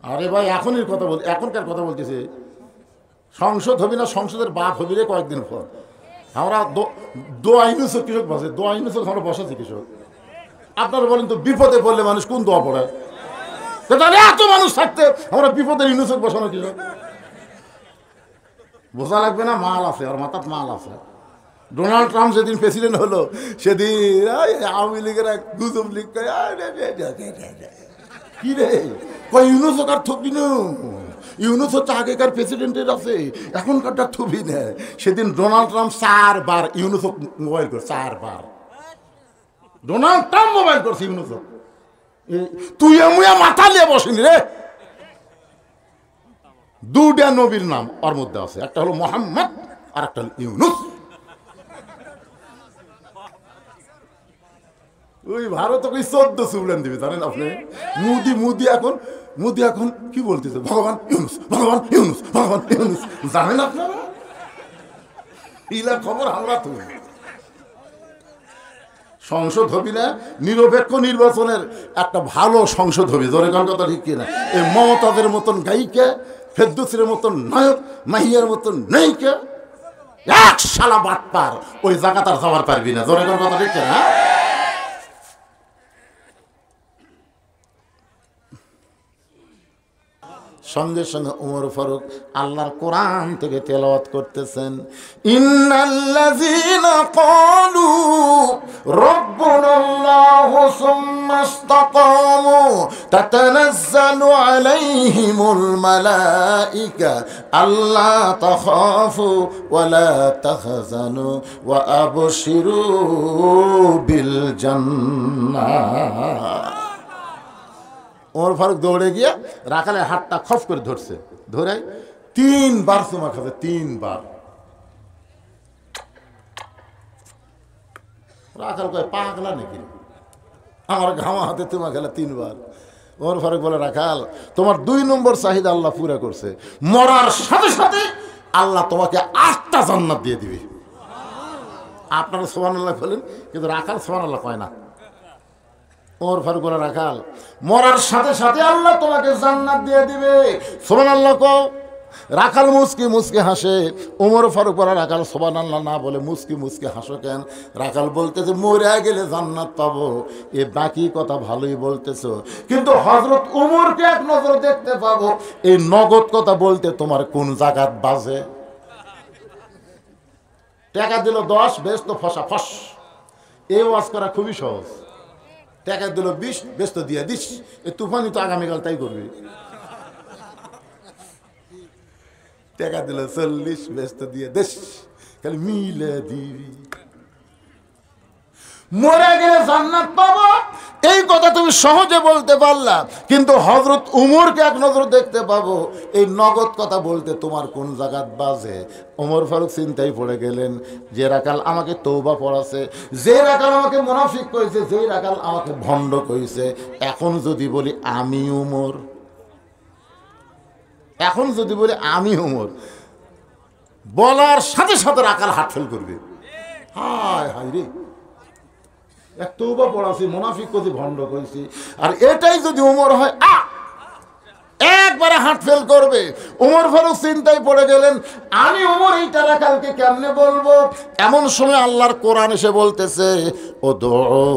আরে ভাই এখনই কথা বল, এখনকার কথা বলতেছে। সংসদ হবি না, সংসদের বাপ হবি রে কয়েকদিন পর। আমরা দোয়া ইউনুসের কৃষক বসে, দোয়া ইউনুসের আমরা বসাচ্ছি কৃষক। আপনারা বলেন তো বিপদে পড়লে মানুষ কোন দোয়া পড়ে? তাহলে এত মানুষ থাকতে আমরা বিপদের ইউনুসের বসানো কৃষক বোঝা লাগবে না? মাল আছে, আর মাথার মাল আছে। ডোনাল্ড ট্রাম্প যেদিন প্রেসিডেন্ট হলো সেদিন আওয়ামী লীগের এক গুজব লিগ করে কি রে কই ইউনুস কার থবি না, ইউনুস হচ্ছে আগেকার প্রেসিডেন্টের আছে, এখনকারটা থবি না। সেদিন ডোনাল্ড ট্রাম্প 4 বার ইউনুস মোবাইল করছে, 4 বার ডোনাল্ড ট্রাম্প মোবাইল করছে ইউনুস। তুই এমুয়া মাথা নিয়ে বসিনি রে। দুটা নবীর নাম ওর মধ্যে আছে, একটা হলো মোহাম্মদ আর একটা হলো ইউনুস। ওই ভারত ওই 14 সুবলেন দিবি জানেন আপনি। মুদি এখন কি বলতেছে? ভগবান ইউনুস, ভগবান ইউনুস, ভগবান ইউনুস। জানেন আপনারা ইলা খবর আমরা তো। সংসদ হবি না, নিরপেক্ষ নির্বাচনের একটা ভালো সংসদ হবি। জোরে কোন কথা ঠিক কিনা? এই মমতাজের মতন গায়িকা, ফেরদৌসীর মতন নায়ক, মাহিয়ার মতন নায়িকা, এক শালা বাটপার, ওই জায়গা তার যাওয়ার পারবি না। জোরে কোন কথা ঠিক কিনা? সঙ্গে সঙ্গে ওমর ফারুক আল্লাহর কোরআন থেকে তেলাওয়াত করতেছেন, ইন্নাল্লাযীনা ক্বালু রাব্বুনাল্লাহু সুম্মা ইসতাকামু তাতানাজ্জালু আলাইহিমুল মালায়েকা আল্লা তাখাফু ওয়া লা তাহজানু ওয়া আবশিরু বিল জান্নাহ। ওমর ফারুক দৌড়ে গিয়ে রাখালের হাতটা খপ করে ধরছে, ধরে 3 বার চুমা খাচ্ছে, 3 বার। রাখাল কয় পাগলা নাকি, আমার ঘামা হাতে চুমা খেলা 3 বার। ওমর ফারুক বলে, রাখাল তোমার 2 নম্বর চাহিদা আল্লাহ পুরা করছে, মরার সাথে সাথে আল্লাহ তোমাকে 8টা জান্নাত দিয়ে দিবে। আপনারা সুবহানাল্লাহ বলেন, কিন্তু রাখাল সুবহানাল্লাহ কয় না। ওমর ফারুক বলে, রাখাল মরার সাথে সাথে আল্লাহ তোমাকে জান্নাত দিয়ে দিবে, সুবহানাল্লাহ কও। রাখাল মুসকি মুসকি হাসে। ওমর ফারুক বলে, রাখাল সুবহানাল্লাহ না বলে মুসকি মুসকি হাসো কেন? রাখাল বলতেছে, মরে গেলে জান্নাত পাবো, এ বাকি কথা ভালোই বলতেছো, কিন্তু হযরত ওমরকে এক নজর দেখতে পাবো, এই নগদ কথা বলতে তোমার কোন জায়গাত বাজে? টাকা দিল 10, বেশ তো ফসা ফস। এই ওয়াজ করা খুবই সহজ। টাকা দিল 20, বেশ তো দিয়ে দিস। এই তুফানি তো আগামীকাল তাই করবি। টাকা দিল 40, বেশ তো দিয়ে দিস, খালি মিলে দিবি। মরে গেলে জান্নাত পাবো, এই কথা তুমি সহজে বলতে পারলা, কিন্তু হযরত উমরকে এক নজর দেখতে পাবো, এই নগদ কথা বলতে তোমার কোন জায়গাত বাজে? ওমর ফারুক চিন্তায় পড়ে গেলেন, যে রাখাল আমাকে তওবা পড়াছে, যে রাখাল আমাকে মুনাফিক কইছে, যে রাখাল আমাকে ভণ্ড কইছে, এখন যদি বলি আমি উমর, এখন যদি বলি আমি উমর, বলার সাথে সাথে রাখাল হাত ফেল করবে। হায় হায় রে, এক তওবা পড়াছি, মুনাফিক কইছি, ভণ্ড কইছি, আর এটাই যদি ওমর হয়, একবারে হাত ফেল করবে। ওমর ফারুক চিন্তায় পড়ে গেলেন, আমি ওমর এইটা রাখালকে কেমনে বলবো? এমন সময় আল্লাহর কোরআন এসে বলতেছে, উদউ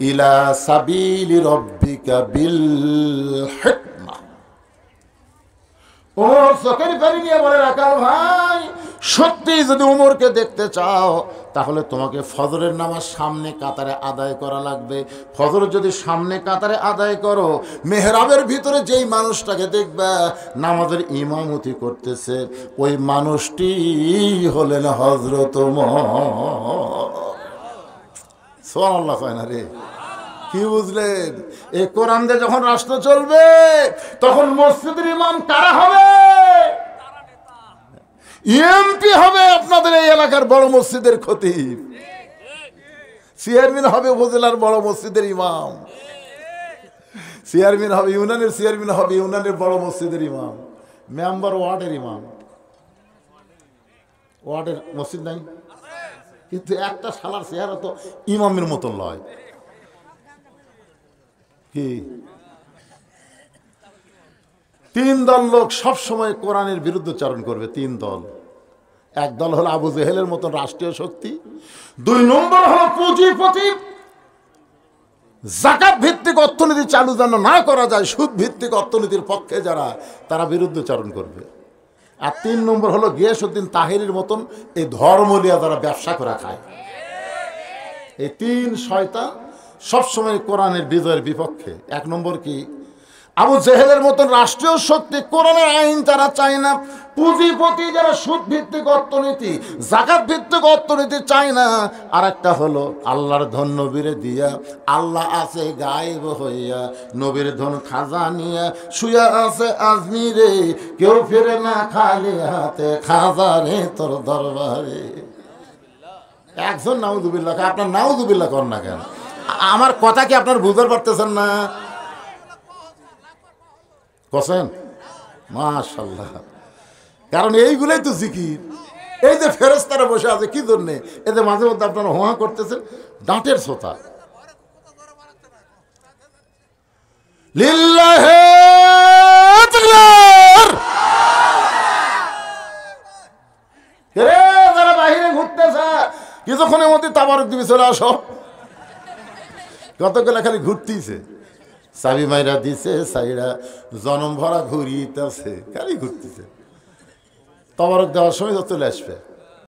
ইলা সাবিলি রাব্বিকা বিল হিকমা। ওমর চোখের পানি নিয়ে বলে, রাখাল ভাই, সত্যি যদি উমরকে দেখতে চাও, তাহলে তোমাকে ফজরের নামাজ সামনে কাতারে আদায় করা লাগবে। ফজর যদি সামনে কাতারে আদায় করো, মেহরাবের ভিতরে যেই মানুষটাকে দেখবা নামাজের ইমামতি করতেছে, ওই মানুষটি হলেন হযরত ওমর। সুবহানাল্লাহ কয় না রে? কি বুঝলেন? এই কোরআন দিয়ে যখন রাষ্ট্র চলবে, তখন মসজিদের ইমাম কারা হবে? এমপি হবে আপনাদের এই এলাকার বড় মসজিদের খতিব, চেয়ারম্যান হবে উপজেলার বড় মসজিদের ইমাম, চেয়ারম্যান হবে ইউনিয়নের, চেয়ারম্যান হবে ইউনিয়নের বড় মসজিদের ইমাম, মেম্বার ওয়ার্ডের ইমাম। ওয়ার্ডের মসজিদ নাই, কিন্তু একটা শালার চেহারা তো ইমামের মতন লয়। কি তিন দল লোক সবসময় কোরআনের বিরুদ্ধচারণ করবে। তিন দল। এক দল হলো আবু জেহেলের মতন রাষ্ট্রীয় শক্তি, দুই নম্বর হলো পুঁজিপতি, যাকাত ভিত্তিক অর্থনীতি চালু যেন না করা যায়, সুদ ভিত্তিক অর্থনীতির পক্ষে যারা, তারা বিরুদ্ধচারণ করবে। আর তিন নম্বর হলো গিয়াসউদ্দিন তাহেরির মতন এই ধর্ম নিয়ে যারা ব্যবসা করে খায়। এই তিন শয়তান সবসময় কোরআনের বিজয়ের বিপক্ষে। এক নম্বর কি? আবু জেহেলের মতন রাষ্ট্রীয় শক্তি, কোরআনের আইন তারা চায় না। পুঁজিপতি যারা সুদ ভিত্তিক অর্থনীতি, যাকাত ভিত্তিক অর্থনীতি চায় না। আর একটা হলো আল্লাহর ধন নবীরে দিয়া, আল্লাহ আছে গায়েব হইয়া, নবীর ধন খাজা নিয়া, শুয়া আছে আজমিরে, কেউ ফিরে না খালি হাতে, খাজা রে তোর দরবারে। একজন নাউজুবিল্লাহ, আপনার নাউজুবিল্লাহ কর না কেন? আমার কথা কি আপনার বুঝতে পারতেছেন না? কসেন মাশাআল্লাহ। কারণ এইগুলোই তো জিকির। এই যে ফেরেশতারা বসে আছে কি জন্যে? এতে মাঝে মধ্যে আপনারা হোয়া করতেছেন, ডাঁটের শ্রোতা। লিল্লাহে যারা বাহিরে ঘুরতেছে কিছুক্ষণের মধ্যে তাবারক দিবি চলে আসো। কতগুলো খালি ঘুরতেছে, চাবি মাইরা দিছে, সাইরা জনম ভরা ঘুরিতেছে, খালি ঘুরতেছে। তাবারক দেওয়ার সময় চলে আসবে।